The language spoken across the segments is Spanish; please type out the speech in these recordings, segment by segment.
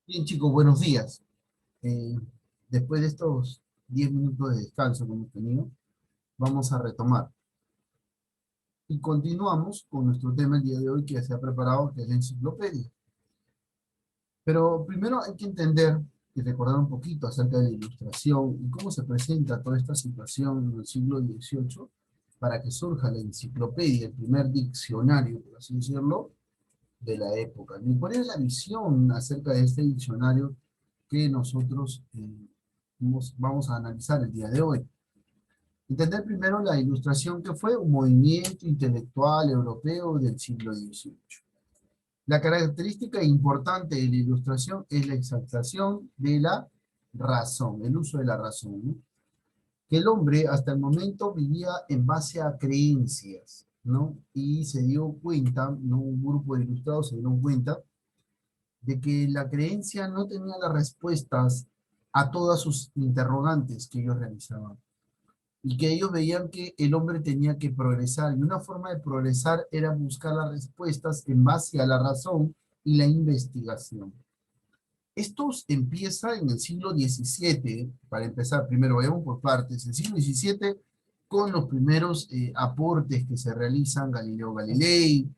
Bien, chicos, buenos días. Eh, Después de estos 10 minutos de descanso que hemos tenido, vamos a retomar. Y continuamos con nuestro tema el día de hoy que ya se ha preparado, que es la enciclopedia. Pero primero hay que entender y recordar un poquito acerca de la ilustración y cómo se presenta toda esta situación en el siglo XVIII para que surja la enciclopedia, el primer diccionario, por así decirlo, de la época. ¿Y cuál es la visión acerca de este diccionario que nosotros vamos a analizar el día de hoy? Entender primero la ilustración, que fue un movimiento intelectual europeo del siglo XVIII. La característica importante de la ilustración es la exaltación de la razón, el uso de la razón, ¿no? Que el hombre hasta el momento vivía en base a creencias, ¿no? Y se dio cuenta, ¿no? Un grupo de ilustrados se dieron cuenta de que la creencia no tenía las respuestas a todas sus interrogantes que ellos realizaban, y que ellos veían que el hombre tenía que progresar, y una forma de progresar era buscar las respuestas en base a la razón y la investigación. Esto empieza en el siglo XVII. Para empezar, primero vayamos por partes. El siglo XVII, con los primeros aportes que se realizan, Galileo Galilei,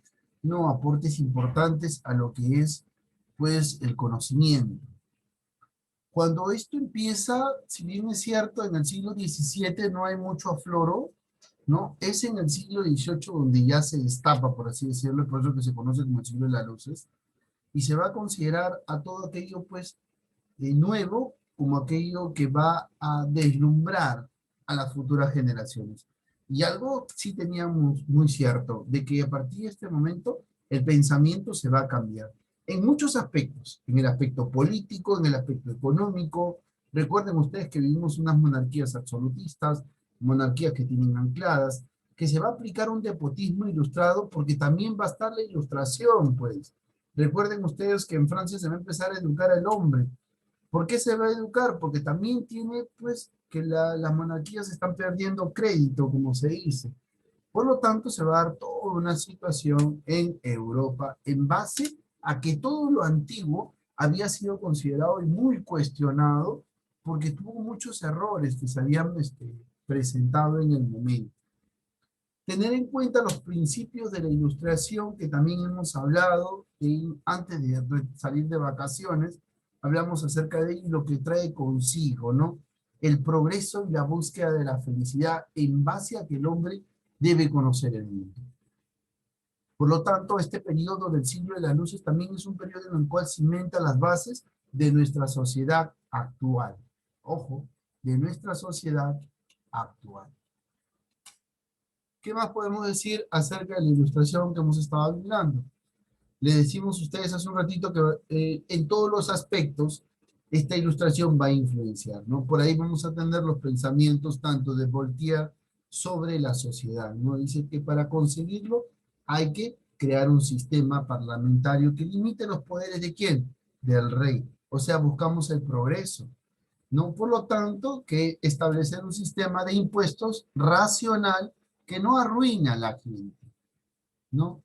no, aportes importantes a lo que es, pues, el conocimiento. Cuando esto empieza, si bien es cierto, en el siglo XVII no hay mucho afloro, ¿no? Es en el siglo XVIII donde ya se destapa, por así decirlo, por eso que se conoce como el siglo de las luces, y se va a considerar a todo aquello, pues, de nuevo, como aquello que va a deslumbrar a las futuras generaciones. Y algo sí teníamos muy cierto, de que a partir de este momento el pensamiento se va a cambiar en muchos aspectos, en el aspecto político, en el aspecto económico. Recuerden ustedes que vivimos unas monarquías absolutistas, monarquías que tienen ancladas, que se va a aplicar un despotismo ilustrado, porque también va a estar la ilustración, pues. Recuerden ustedes que en Francia se va a empezar a educar al hombre. ¿Por qué se va a educar? Porque también tiene, pues, que las monarquías están perdiendo crédito, como se dice. Por lo tanto, se va a dar toda una situación en Europa en base a que todo lo antiguo había sido considerado y muy cuestionado, porque tuvo muchos errores que se habían presentado en el momento. Tener en cuenta los principios de la ilustración, que también hemos hablado antes de salir de vacaciones, hablamos acerca de ello y lo que trae consigo, ¿no? El progreso y la búsqueda de la felicidad en base a que el hombre debe conocer el mundo. Por lo tanto, este periodo del siglo de las luces también es un periodo en el cual cimenta las bases de nuestra sociedad actual. Ojo, de nuestra sociedad actual. ¿Qué más podemos decir acerca de la ilustración que hemos estado hablando? Le decimos a ustedes hace un ratito que en todos los aspectos esta ilustración va a influenciar, ¿no? Por ahí vamos a tener los pensamientos tanto de Voltaire sobre la sociedad, ¿no? Dice que para conseguirlo hay que crear un sistema parlamentario que limite los poderes ¿de quién? Del rey. O sea, buscamos el progreso, ¿no? Por lo tanto, que establecer un sistema de impuestos racional que no arruina a la gente, ¿no?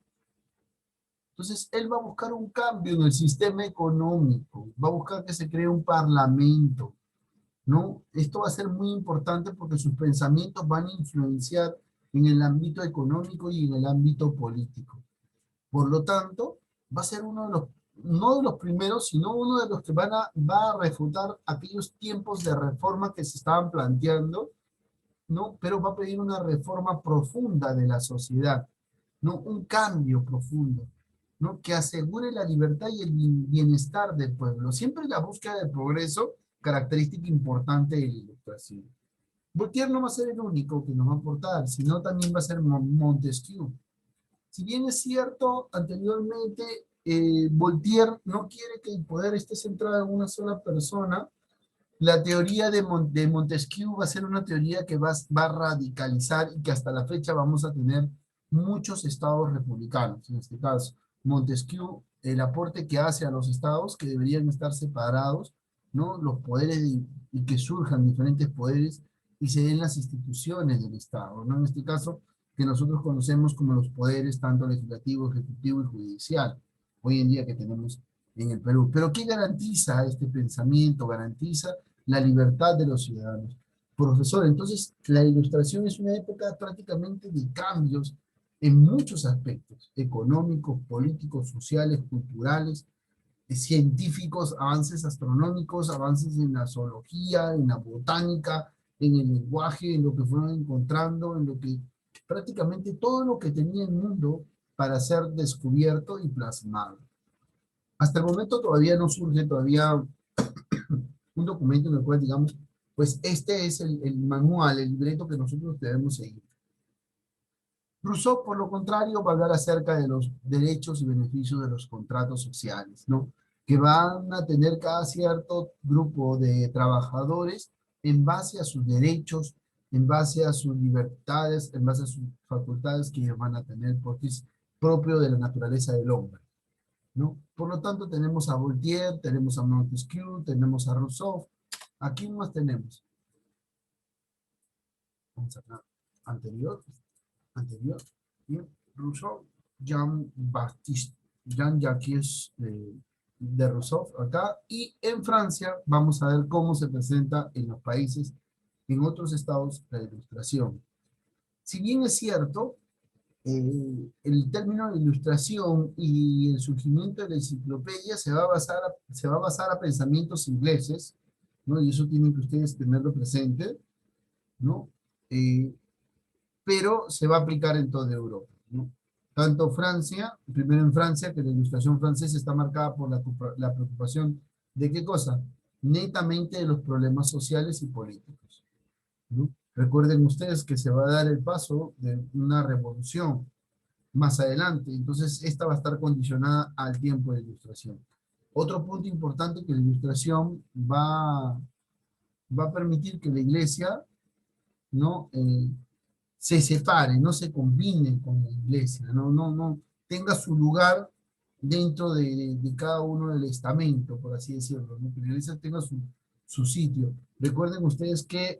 Entonces, él va a buscar un cambio en el sistema económico, va a buscar que se cree un parlamento, ¿no? Esto va a ser muy importante porque sus pensamientos van a influenciar en el ámbito económico y en el ámbito político. Por lo tanto, va a ser uno de los, no de los primeros, sino uno de los que va a refutar aquellos tiempos de reforma que se estaban planteando, ¿no? Pero va a pedir una reforma profunda de la sociedad, ¿no? Un cambio profundo, ¿no? Que asegure la libertad y el bienestar del pueblo. Siempre la búsqueda del progreso, característica importante de la ilustración. Voltaire no va a ser el único que nos va a aportar, sino también va a ser Montesquieu. Si bien es cierto, anteriormente Voltaire no quiere que el poder esté centrado en una sola persona, la teoría de Montesquieu va a ser una teoría que va a radicalizar y que hasta la fecha vamos a tener muchos estados republicanos. En este caso, Montesquieu, el aporte que hace a los estados que deberían estar separados, ¿no? Los poderes y que surjan diferentes poderes y se den las instituciones del estado, ¿no? En este caso, que nosotros conocemos como los poderes tanto legislativo, ejecutivo y judicial. Hoy en día que tenemos en el Perú. Pero ¿qué garantiza este pensamiento? Garantiza la libertad de los ciudadanos. Profesor, entonces la Ilustración es una época prácticamente de cambios en muchos aspectos, económicos, políticos, sociales, culturales, científicos, avances astronómicos, avances en la zoología, en la botánica, en el lenguaje, en lo que fueron encontrando, en lo que prácticamente todo lo que tenía el mundo para ser descubierto y plasmado. Hasta el momento todavía no surge todavía un documento en el cual digamos, pues este es el manual, el libreto que nosotros debemos seguir. Rousseau, por lo contrario, va a hablar acerca de los derechos y beneficios de los contratos sociales, ¿no? Que van a tener cada cierto grupo de trabajadores en base a sus derechos, en base a sus libertades, en base a sus facultades que ellos van a tener, porque es propio de la naturaleza del hombre, ¿no? Por lo tanto, tenemos a Voltaire, tenemos a Montesquieu, tenemos a Rousseau. ¿A quién más tenemos? Vamos a ver, anterior, anterior. Bien, Rousseau, Jean-Baptiste, Jean-Jacques de Rousseau acá. Y en Francia vamos a ver cómo se presenta en los países, en otros estados, la ilustración. Si bien es cierto, el término de ilustración y el surgimiento de la enciclopedia se va a basar a pensamientos ingleses, ¿no? Y eso tienen que ustedes tenerlo presente, ¿no? Eh, pero se va a aplicar en toda Europa, ¿no? Tanto Francia, primero en Francia, que la ilustración francesa está marcada por la preocupación de qué cosa, netamente de los problemas sociales y políticos, ¿no? Recuerden ustedes que se va a dar el paso de una revolución más adelante, entonces esta va a estar condicionada al tiempo de ilustración. Otro punto importante que la ilustración va a permitir que la iglesia, ¿no? Se separe, no se combine con la iglesia, no tenga su lugar dentro de cada uno del estamento, por así decirlo, ¿no? Que la iglesia tenga su sitio. Recuerden ustedes que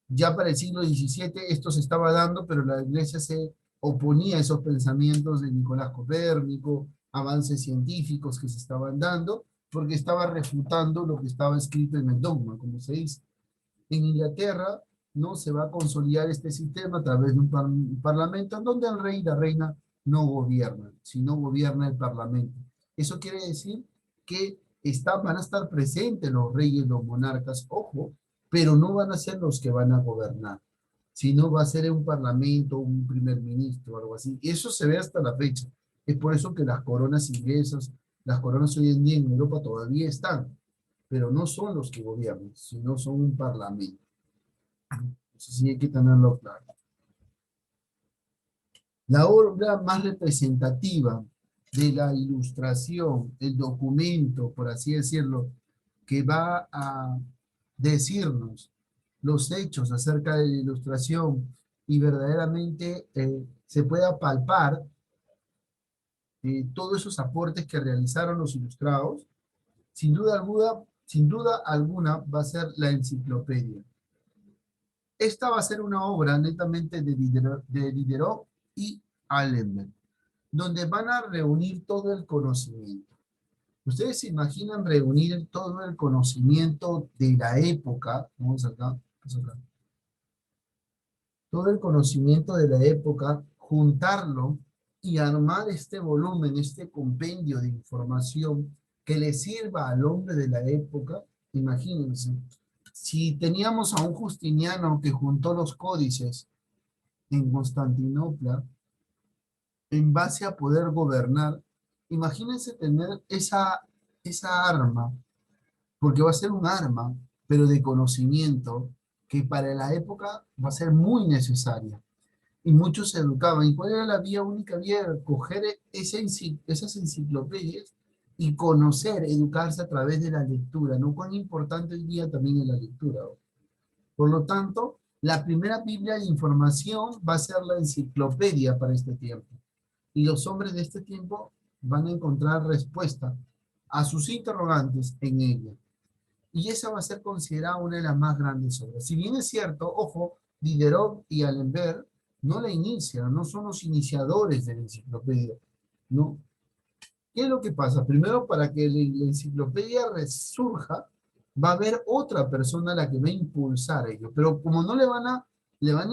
ya para el siglo XVII esto se estaba dando, pero la iglesia se oponía a esos pensamientos de Nicolás Copérnico, avances científicos que se estaban dando, porque estaba refutando lo que estaba escrito en el dogma, como se dice. En Inglaterra, ¿no? Se va a consolidar este sistema a través de un parlamento en donde el rey y la reina no gobiernan, sino gobierna el parlamento. Eso quiere decir que van a estar presentes los reyes, los monarcas, ojo, pero no van a ser los que van a gobernar, sino va a ser un parlamento, un primer ministro, algo así. Eso se ve hasta la fecha. Es por eso que las coronas inglesas, las coronas hoy en día en Europa todavía están, pero no son los que gobiernan, sino son un parlamento. Eso sí hay que tenerlo claro. La obra más representativa de la ilustración, el documento, por así decirlo, que va a decirnos los hechos acerca de la ilustración y verdaderamente se pueda palpar todos esos aportes que realizaron los ilustrados, sin duda alguna va a ser la enciclopedia. Esta va a ser una obra netamente de Diderot y Allenby, donde van a reunir todo el conocimiento. ¿Ustedes se imaginan reunir todo el conocimiento de la época? Vamos acá. Todo el conocimiento de la época, juntarlo y armar este volumen, este compendio de información que le sirva al hombre de la época. Imagínense, si teníamos a un Justiniano que juntó los códices en Constantinopla, en base a poder gobernar, imagínense tener esa arma, porque va a ser un arma, pero de conocimiento, que para la época va a ser muy necesaria. Y muchos se educaban. ¿Y cuál era la vía única? Vía coger esas enciclopedias y conocer, educarse a través de la lectura, ¿no? Cuán importante hoy día también es la lectura. Por lo tanto, la primera Biblia de información va a ser la enciclopedia para este tiempo. Y los hombres de este tiempo van a encontrar respuesta a sus interrogantes en ella. Y esa va a ser considerada una de las más grandes obras. Si bien es cierto, ojo, Diderot y Alembert no la inician, no son los iniciadores de la enciclopedia, ¿no? ¿Qué es lo que pasa? Primero, para que la enciclopedia resurja, va a haber otra persona a la que va a impulsar ello. Pero como no le van a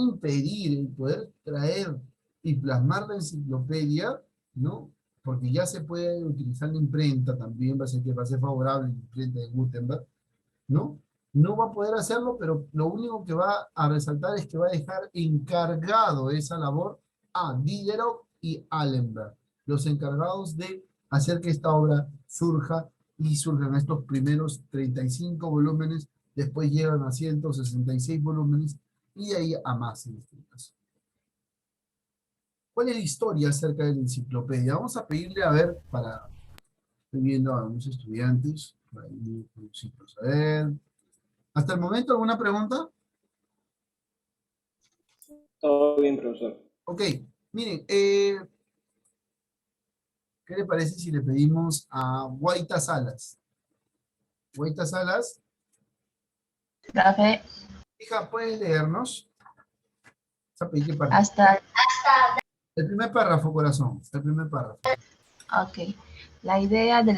impedir el poder traer y plasmar la enciclopedia, ¿no? Porque ya se puede utilizar la imprenta también, va a ser favorable la imprenta de Gutenberg, ¿no? No va a poder hacerlo, pero lo único que va a resaltar es que va a dejar encargado esa labor a Diderot y Allenberg, los encargados de hacer que esta obra surja y surjan estos primeros 35 volúmenes, después llegan a 166 volúmenes y de ahí a más en este caso. ¿Cuál es la historia acerca de la enciclopedia? Vamos a pedirle, a ver, estoy viendo a algunos estudiantes, por ahí, a ver. ¿Hasta el momento alguna pregunta? Todo bien, profesor. Ok, miren, ¿qué le parece si le pedimos a Guaita Salas? Guaita Salas, Profe, hija, ¿puedes leernos? Vamos a pedir que hasta, el primer párrafo, corazón, el primer párrafo. ok. La idea de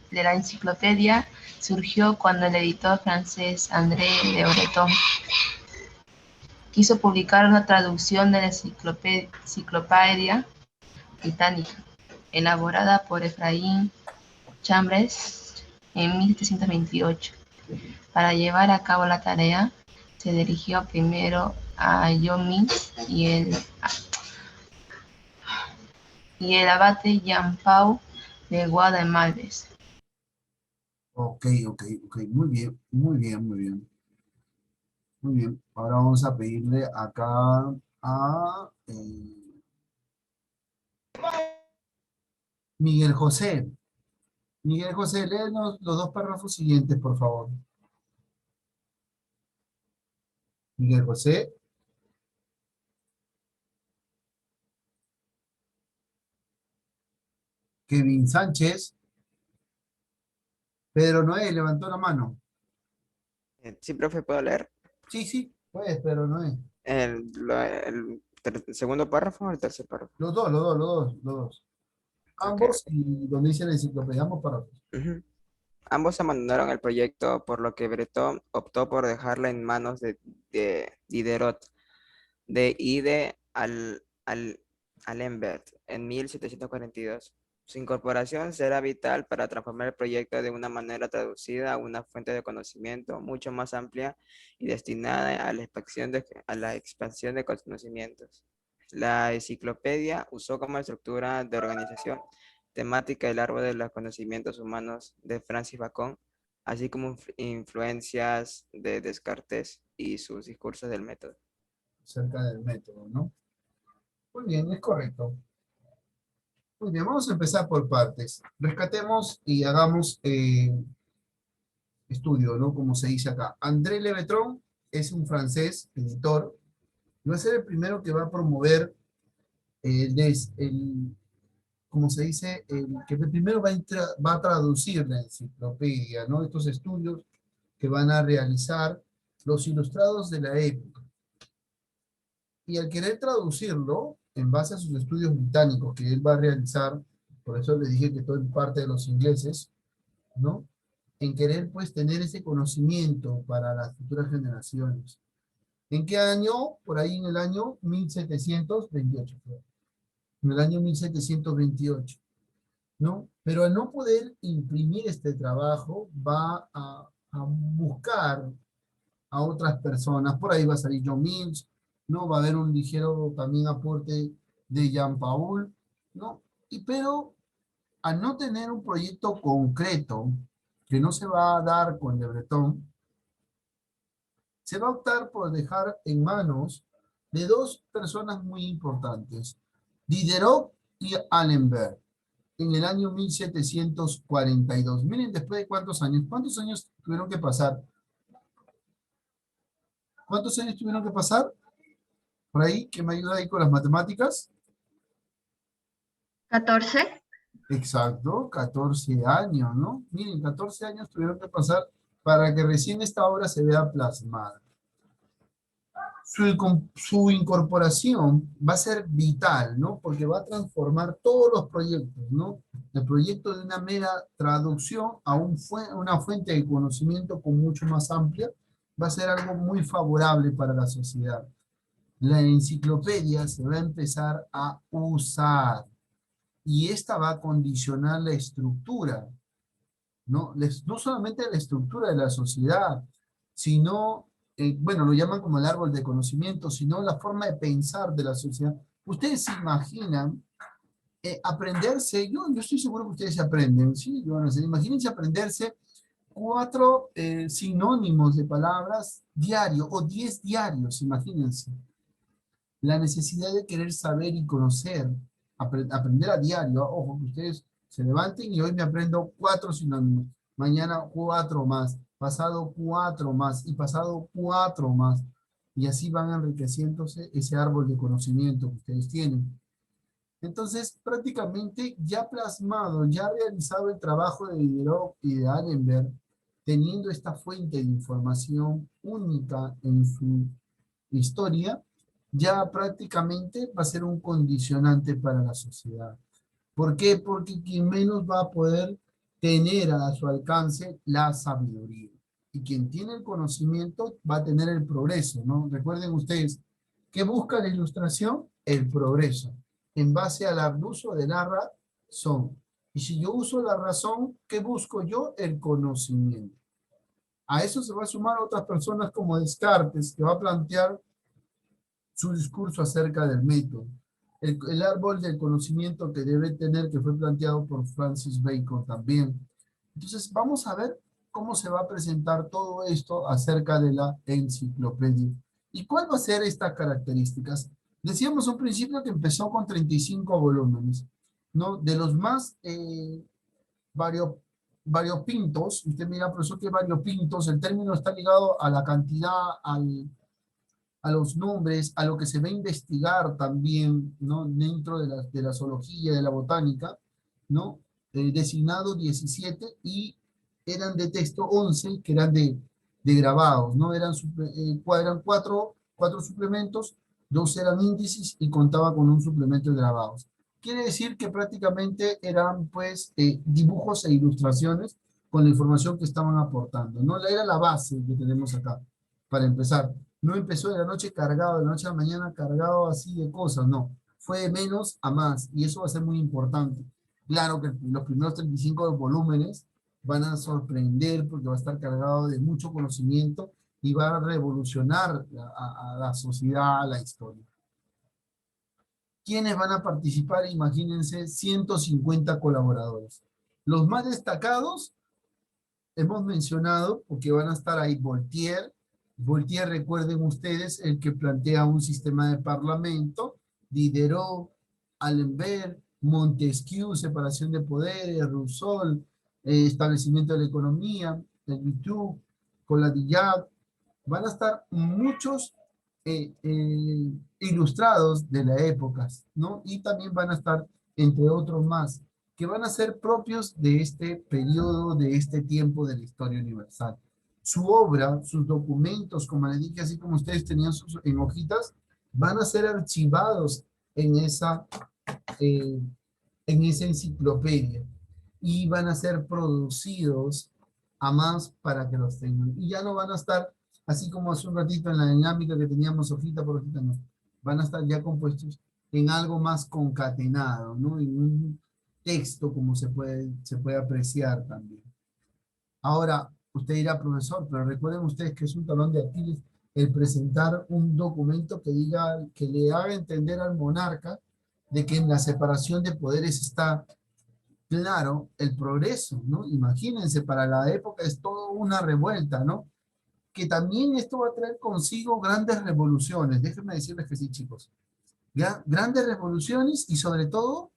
de la enciclopedia surgió cuando el editor francés André de Breton quiso publicar una traducción de la enciclopedia británica, elaborada por Ephraim Chambers en 1728. Para llevar a cabo la tarea, se dirigió primero a John Mills y el abate Jean-Paul de Guadalmalves. Ok, muy bien, muy bien, muy bien. Muy bien, ahora vamos a pedirle acá a Miguel José. Miguel José, léenos los dos párrafos siguientes, por favor. Miguel José. Kevin Sánchez. Pedro Noé levantó la mano. Sí, profe, ¿puedo leer? Sí, pues, Pedro Noé. El segundo párrafo o el tercer párrafo? Los dos, los dos, los dos, los dos. Ok, Ambos ok. y donde dice la enciclopedia, ambos párrafos. Ujú. Ambos abandonaron el proyecto, por lo que Breton optó por dejarla en manos de Diderot y de Alembert en 1742. Su incorporación será vital para transformar el proyecto de una manera traducida a una fuente de conocimiento mucho más amplia y destinada a la expansión de conocimientos. La enciclopedia usó como estructura de organización temática el árbol de los conocimientos humanos de Francis Bacon, así como influencias de Descartes y sus discursos del método. Acerca del método, ¿no? Muy bien, es correcto. Muy bien, vamos a empezar por partes. Rescatemos y hagamos estudio, ¿no? Como se dice acá. André Le Breton es un francés, editor, y va a ser el primero que va a promover como se dice, el que primero va a traducir la enciclopedia, ¿no? Estos estudios que van a realizar los ilustrados de la época. Y al querer traducirlo, en base a sus estudios británicos que él va a realizar, por eso le dije que todo es parte de los ingleses, ¿no? En querer, pues, tener ese conocimiento para las futuras generaciones. ¿En qué año? Por ahí en el año 1728. En el año 1728, ¿no? Pero al no poder imprimir este trabajo, va a buscar a otras personas. Por ahí va a salir John Mills, ¿no? Va a haber un ligero también aporte de Jean Paul, ¿no? Pero al no tener un proyecto concreto, que no se va a dar con Le Breton, se va a optar por dejar en manos de dos personas muy importantes, Diderot y Allenberg, en el año 1742. Miren, después de cuántos años tuvieron que pasar. ¿Cuántos años tuvieron que pasar? Por ahí, que me ayuda ahí con las matemáticas. 14. Exacto, 14 años, ¿no? Miren, 14 años tuvieron que pasar para que recién esta obra se vea plasmada. Su incorporación va a ser vital, ¿no? Porque va a transformar todos los proyectos, ¿no? El proyecto de una mera traducción a una fuente de conocimiento con mucho más amplia va a ser algo muy favorable para la sociedad. La enciclopedia se va a empezar a usar y esta va a condicionar la estructura, ¿no? No solamente la estructura de la sociedad, sino, bueno, lo llaman como el árbol de conocimiento, sino la forma de pensar de la sociedad. Ustedes se imaginan aprenderse, yo estoy seguro que ustedes se aprenden, ¿sí? Bueno, imagínense aprenderse 4 sinónimos de palabras diario o 10 diarios, imagínense. La necesidad de querer saber y conocer, aprender a diario. Ojo, que ustedes se levanten y hoy me aprendo 4 sinónimos, mañana 4 más, pasado 4 más y pasado 4 más. Y así van enriqueciéndose ese árbol de conocimiento que ustedes tienen. Entonces, prácticamente ya plasmado, ya realizado el trabajo de Diderot y de Allenberg, teniendo esta fuente de información única en su historia, ya prácticamente va a ser un condicionante para la sociedad. ¿Por qué? Porque quien menos va a poder tener a su alcance la sabiduría. Y quien tiene el conocimiento va a tener el progreso, ¿no? Recuerden ustedes, ¿qué busca la ilustración? El progreso. En base al uso de la razón. Y si yo uso la razón, ¿qué busco yo? El conocimiento. A eso se va a sumar otras personas como Descartes, que va a plantear su discurso acerca del método. El árbol del conocimiento que debe tener, que fue planteado por Francis Bacon también. Entonces, vamos a ver cómo se va a presentar todo esto acerca de la enciclopedia. ¿Y cuál va a ser estas características? Decíamos un principio que empezó con 35 volúmenes, ¿no? De los más variopintos, usted mira, profesor, que variopintos, el término está ligado a la cantidad, a los nombres, a lo que se va a investigar también, ¿no? Dentro de la zoología, de la botánica, ¿no? Designado 17 y eran de texto 11, que eran de grabados, ¿no? Eran cuatro suplementos, 2 eran índices y contaba con un suplemento de grabados. Quiere decir que prácticamente eran, pues, dibujos e ilustraciones con la información que estaban aportando, ¿no? Era la base que tenemos acá, para empezar. No empezó de la noche cargado, de la noche a la mañana cargado así de cosas, no. Fue de menos a más, y eso va a ser muy importante. Claro que los primeros 35 volúmenes van a sorprender porque va a estar cargado de mucho conocimiento y va a revolucionar a la sociedad, a la historia. ¿Quiénes van a participar? Imagínense, 150 colaboradores. Los más destacados, hemos mencionado, porque van a estar ahí Voltaire. Voltaire, recuerden ustedes, el que plantea un sistema de parlamento, Diderot, Alembert, Montesquieu, separación de poderes, Rousseau, establecimiento de la economía, el Vitu, Coladillac. Van a estar muchos ilustrados de la época, ¿no? Y también van a estar, entre otros más, que van a ser propios de este periodo, de este tiempo de la historia universal. Su obra, sus documentos, como les dije, así como ustedes tenían en hojitas, van a ser archivados eh, en esa enciclopedia y van a ser producidos a más para que los tengan. Y ya no van a estar así como hace un ratito en la dinámica que teníamos hojita por hojita, no. Van a estar ya compuestos en algo más concatenado, ¿no? En un texto como se puede apreciar también. Ahora, usted dirá, profesor, pero recuerden ustedes que es un talón de Aquiles el presentar un documento que diga, que le haga entender al monarca de que en la separación de poderes está claro el progreso, ¿no? Imagínense, para la época es toda una revuelta, ¿no? Que también esto va a traer consigo grandes revoluciones. Déjenme decirles que sí, chicos. Grandes revoluciones y sobre todo,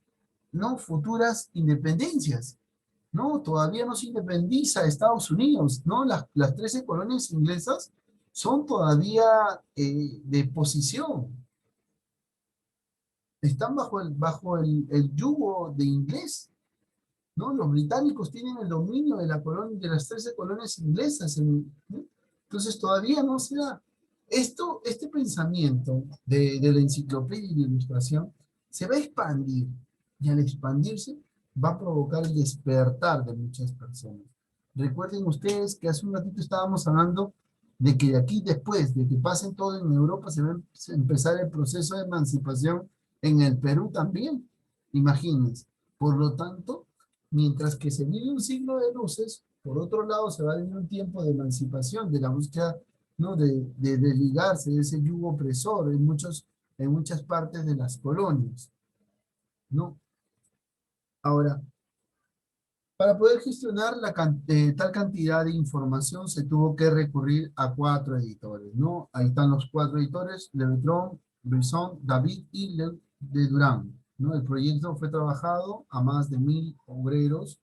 ¿no? Futuras independencias. No, todavía no se independiza Estados Unidos, ¿no? Las 13 colonias inglesas son todavía de posición. Están bajo el yugo de inglés, ¿no? Los británicos tienen el dominio de las 13 colonias inglesas, ¿no? Entonces todavía no se da. Este pensamiento de la enciclopedia y la ilustración se va a expandir, y al expandirse va a provocar el despertar de muchas personas. Recuerden ustedes que hace un ratito estábamos hablando de que de aquí después, de que pasen todo en Europa, se va a empezar el proceso de emancipación en el Perú también. Imagínense. Por lo tanto, mientras que se vive un siglo de luces, por otro lado se va a vivir un tiempo de emancipación, de la búsqueda, ¿no? de desligarse de ese yugo opresor en muchas partes de las colonias, ¿no? Ahora, para poder gestionar tal cantidad de información se tuvo que recurrir a 4 editores, ¿no? Ahí están los 4 editores, Le Breton, Brisson, David y de Durán, ¿no? El proyecto fue trabajado a más de 1000 obreros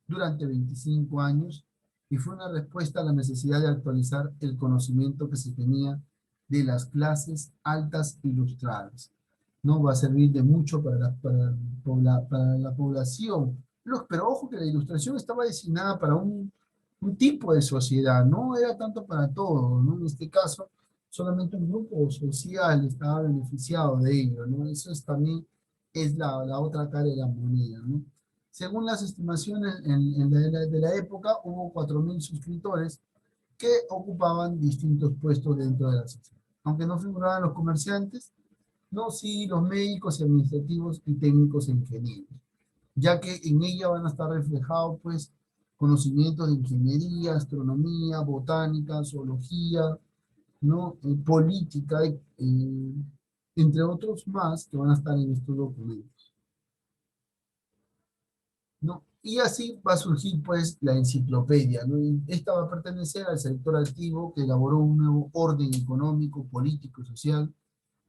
durante 25 años y fue una respuesta a la necesidad de actualizar el conocimiento que se tenía de las clases altas ilustradas. No va a servir de mucho para la población. Pero ojo que la ilustración estaba destinada para un tipo de sociedad, no era tanto para todos, ¿no? En este caso, solamente un grupo social estaba beneficiado de ello, ¿no? Eso también es la otra cara de la moneda, ¿no? Según las estimaciones de la época, hubo 4000 suscriptores que ocupaban distintos puestos dentro de la sociedad. Aunque no figuraban los comerciantes, no, sí, los médicos y administrativos y técnicos e ingenieros, ya que en ella van a estar reflejados, pues, conocimientos de ingeniería, astronomía, botánica, zoología, ¿no? Política, entre otros más que van a estar en estos documentos, ¿no? Y así va a surgir, pues, la enciclopedia, ¿no? Y esta va a pertenecer al sector activo que elaboró un nuevo orden económico, político y social,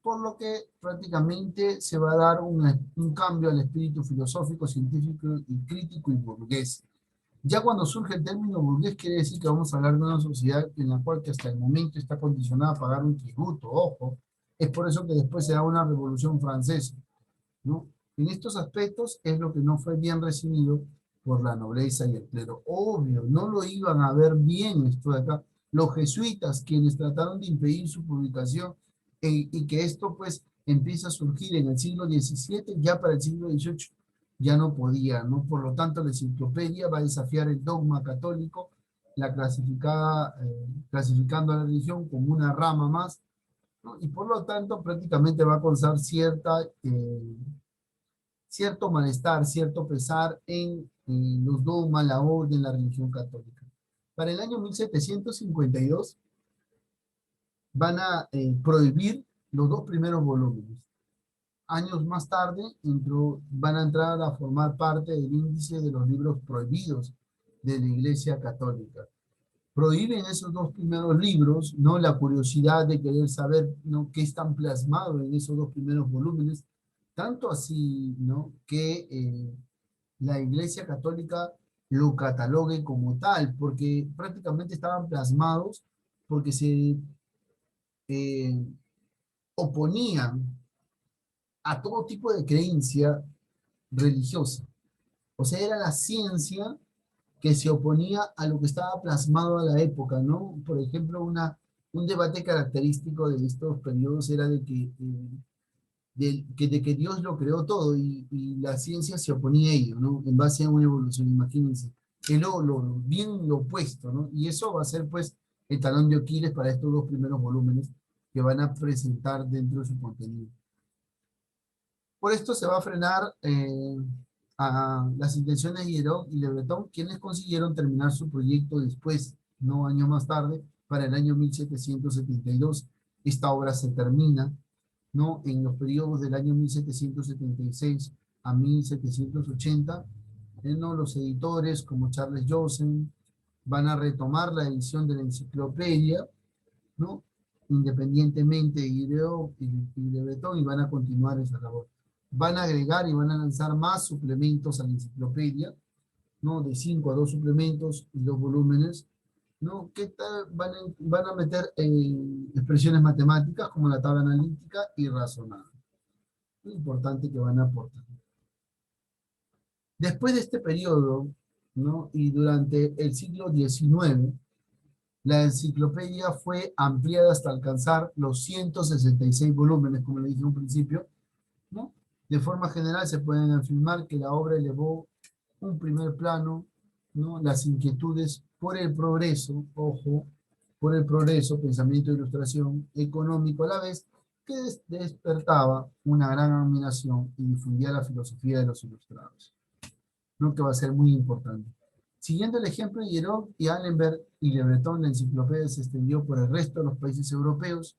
por lo que prácticamente se va a dar un cambio al espíritu filosófico, científico y crítico y burgués. Ya cuando surge el término burgués quiere decir que vamos a hablar de una sociedad en la cual que hasta el momento está condicionada a pagar un tributo, ojo. Es por eso que después se da una revolución francesa, ¿no? En estos aspectos es lo que no fue bien recibido por la nobleza y el clero. Obvio, no lo iban a ver bien esto de acá. Los jesuitas, quienes trataron de impedir su publicación y que esto pues empieza a surgir en el siglo XVII, ya para el siglo XVIII ya no podía, ¿no? Por lo tanto, la enciclopedia va a desafiar el dogma católico, clasificando a la religión como una rama más, ¿no? Y por lo tanto prácticamente va a causar cierto malestar, cierto pesar en los dogmas, la orden, la religión católica. Para el año 1752 van a prohibir los 2 primeros volúmenes. Años más tarde van a entrar a formar parte del índice de los libros prohibidos de la Iglesia Católica. Prohíben esos 2 primeros libros, ¿no? La curiosidad de querer saber, ¿no?, qué están plasmados en esos 2 primeros volúmenes, tanto así, ¿no?, que la Iglesia Católica lo catalogue como tal, porque prácticamente estaban plasmados porque se eh, oponían a todo tipo de creencia religiosa. O sea, era la ciencia que se oponía a lo que estaba plasmado a la época, ¿no? Por ejemplo, un debate característico de estos periodos era de que Dios lo creó todo y la ciencia se oponía a ello, ¿no? En base a una evolución, imagínense. Es bien lo opuesto, ¿no? Y eso va a ser, pues, el talón de Aquiles para estos 2 primeros volúmenes que van a presentar dentro de su contenido. Por esto se va a frenar a las intenciones de Hierón y Le Breton, quienes consiguieron terminar su proyecto después, no años más tarde, para el año 1772. Esta obra se termina, ¿no?, en los periodos del año 1776 a 1780. ¿No? Los editores, como Charles Josen, van a retomar la edición de la enciclopedia, ¿no?, independientemente de Hierón y Le Breton, y van a continuar esa labor. Van a agregar y van a lanzar más suplementos a la enciclopedia, ¿no? De 5 a 2 suplementos y 2 volúmenes, ¿no? Que van a meter expresiones matemáticas como la tabla analítica y razonada. Es importante que van a aportar. Después de este periodo, ¿no?, y durante el siglo XIX, La enciclopedia fue ampliada hasta alcanzar los 166 volúmenes, como le dije en un principio, ¿no? De forma general se pueden afirmar que la obra elevó un primer plano, ¿no? Las inquietudes por el progreso, ojo, por el progreso, pensamiento e ilustración económico a la vez, que despertaba una gran admiración y difundía la filosofía de los ilustrados, ¿no? Que va a ser muy importante. Siguiendo el ejemplo de Hierón y Allenberg y Le Breton, la enciclopedia se extendió por el resto de los países europeos,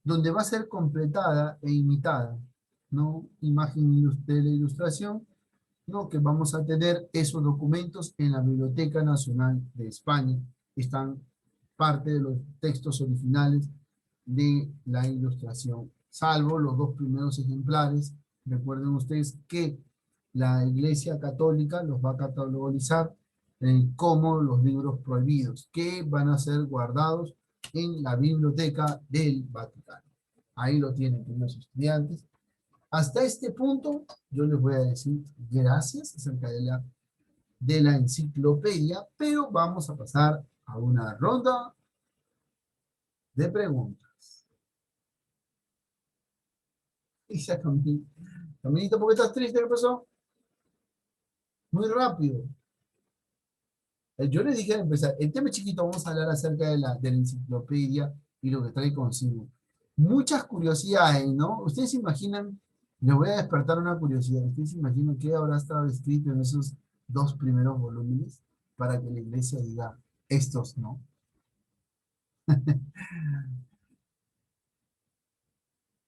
donde va a ser completada e imitada, ¿no? Imagen de la ilustración, ¿no? Que vamos a tener esos documentos en la Biblioteca Nacional de España. Están parte de los textos originales de la ilustración, salvo los dos primeros ejemplares. Recuerden ustedes que la Iglesia Católica los va a catalogizar como los libros prohibidos, que van a ser guardados en la Biblioteca del Vaticano. Ahí lo tienen, queridos estudiantes. Hasta este punto, yo les voy a decir gracias acerca de la enciclopedia, pero vamos a pasar a una ronda de preguntas. Dice Camilita, ¿por qué estás triste? ¿Qué pasó? Muy rápido. Yo les dije al empezar, el tema es chiquito, vamos a hablar acerca de la enciclopedia y lo que trae consigo. Muchas curiosidades, ¿no? Ustedes se imaginan, les voy a despertar una curiosidad, ustedes se imaginan qué habrá estado escrito en esos dos primeros volúmenes para que la iglesia diga, estos no.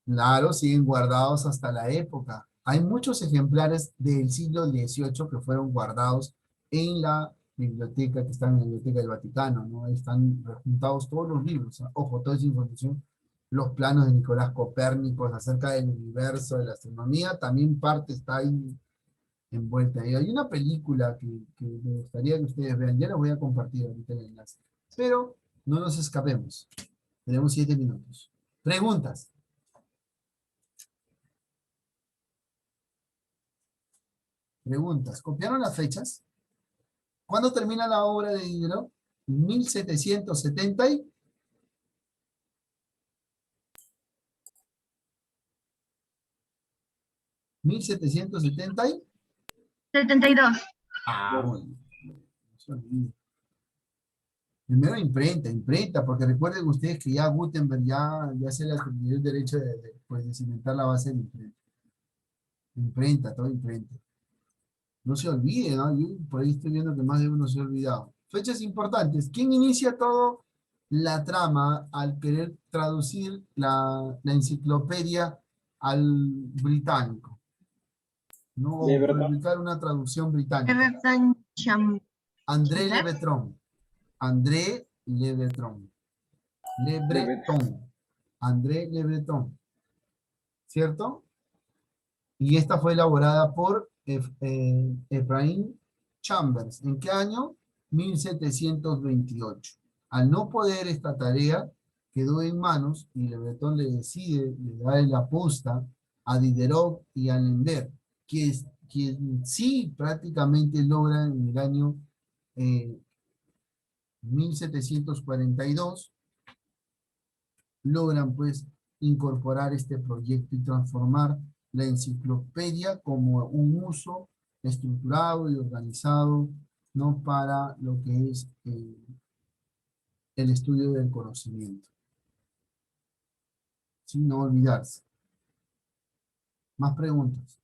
Claro, siguen guardados hasta la época. Hay muchos ejemplares del siglo XVIII que fueron guardados en la biblioteca, que están en la Biblioteca del Vaticano, ¿no? Ahí están juntados todos los libros, ¿no? Ojo, toda esa información, los planos de Nicolás Copérnico acerca del universo, de la astronomía, también parte está ahí envuelta. Y hay una película que me gustaría que ustedes vean, ya la voy a compartir ahorita en el enlace. Pero no nos escapemos, tenemos 7 minutos. Preguntas. Preguntas. ¿Copiaron las fechas? ¿Cuándo termina la obra de Diderot? 1770 y... 1770 y... 72. Ah, muy bien. No se olvide. Primero imprenta, porque recuerden ustedes que ya Gutenberg ya se le atribuye el derecho pues, de cimentar la base de imprenta. Imprenta, todo imprenta. No se olvide, ¿no? Yo por ahí estoy viendo que más de uno se ha olvidado. Fechas importantes. ¿Quién inicia todo la trama al querer traducir la enciclopedia al británico? ¿No? De O verdad. publicar una traducción británica. Everton André Le Chambers. Breton. André Le Breton. Le Breton. André Le Breton. ¿Cierto? Y esta fue elaborada por Ephraim Chambers. ¿En qué año? 1728. Al no poder esta tarea, quedó en manos y Le Breton le da la posta a Diderot y a Alembert, quien sí prácticamente logran en el año 1742, logran pues incorporar este proyecto y transformar la enciclopedia como un uso estructurado y organizado, ¿no? Para lo que es el estudio del conocimiento, sin no olvidarse. Más preguntas.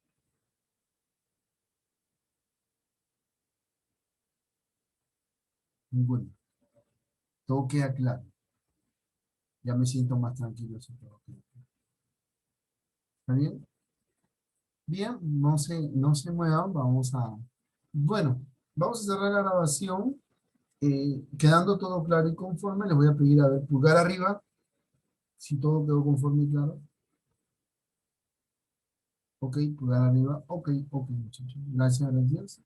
Ninguna. Todo queda claro. Ya me siento más tranquilo si todo queda claro. ¿Está bien? Bien, no se muevan, bueno, vamos a cerrar la grabación, quedando todo claro y conforme. Les voy a pedir, a ver, pulgar arriba, si todo quedó conforme y claro. Ok, pulgar arriba, ok, muchachos, gracias.